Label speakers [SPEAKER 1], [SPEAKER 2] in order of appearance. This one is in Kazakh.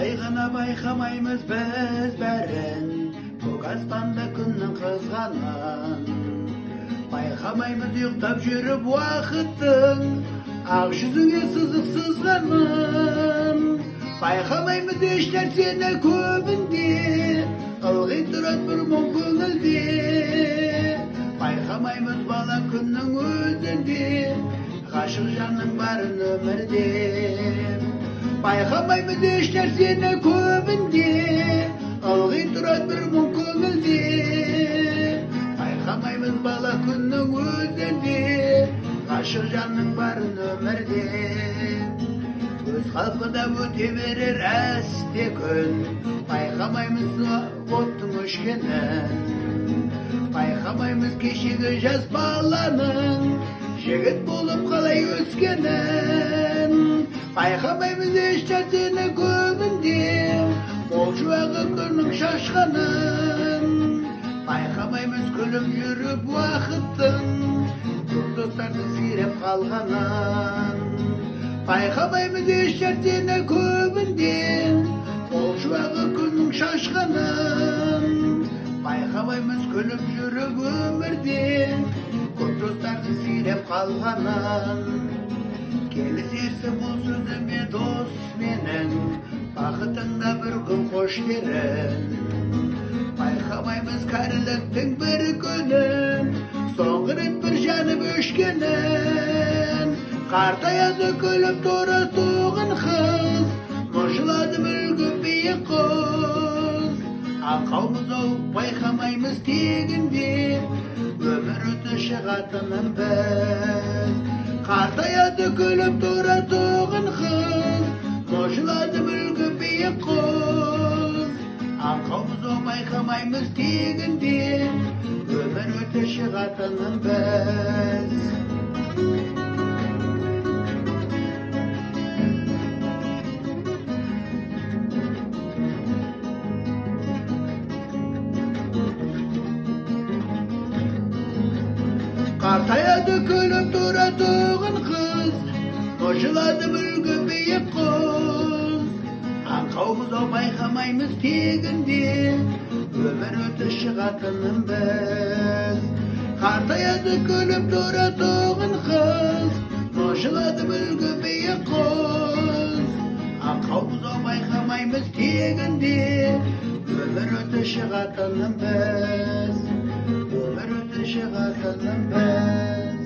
[SPEAKER 1] қалай ғана байқамаймыз біз бәрін, көк аспанда күннің қызғанын. Байқамаймыз ұйықтап жүріп уақыттың, ақ жүзіңе сызық сызғанын. Байқамаймыз еш нәрсені көбінде, ылғи тұрады бір мұң көңілде. Байқамаймыз бала күннің өзінде, ғашық жанның барын өмірде. Байқамаймыз еш нәрсені көбінде, ылғи тұрады бір мұң көңілде. Байқамаймыз бала күннің өзінде, ғашық жанның барын өмірде. Өз қалпында өте берер әсте күн, байқамаймыз оттың өшкенін. Байқамаймыз кешегі жас баланың, жігіт болып қалай өскенін. Байқамаймыз еш нәрсені көбінде, ол жуағы күннің шашқанын. Байқамаймыз күліп жүріп уақыттың, көп достардың сиреп қалғанын. Байқамаймыз еш нәрсені көбінде, ол жуағы күннің шашқанын. Байқамаймыз күліп жүріп өмірде, көп достардың сиреп қалғанын. Келісерсі бұл сөзіме дос менің, бақытыңда бір күн қош дерін. Байқамаймыз кәріліктің бір күнін, соңғы рет бір жанып өшкенін. Қартаяды күліп тұра туған қыз, мұжылады мүлгіп биік қыз. Аңқаумыз ау байқамаймыз тегінде, өмір өті шығатынын біз. Қартаяды күліп тұра туған қыз, мұжылады мүлгіп биік қыз. Аңқаумыз ау байқамаймыз тегінде, өмір өті шығатынын біз. Қартаяды күліп тұра туған қыз, мұжылады мүлгіп биік қыз. Аңқаумыз ау байқамаймыз тегінде, өмір өті шығатынын біз. Қартаяды күліп тұра туған қыз, мұжылады мүлгіп биік қыз. Аңқаумыз ау байқамаймыз тегінде, өмір өті шығатынын біз. Өмір өті шығатынын біз.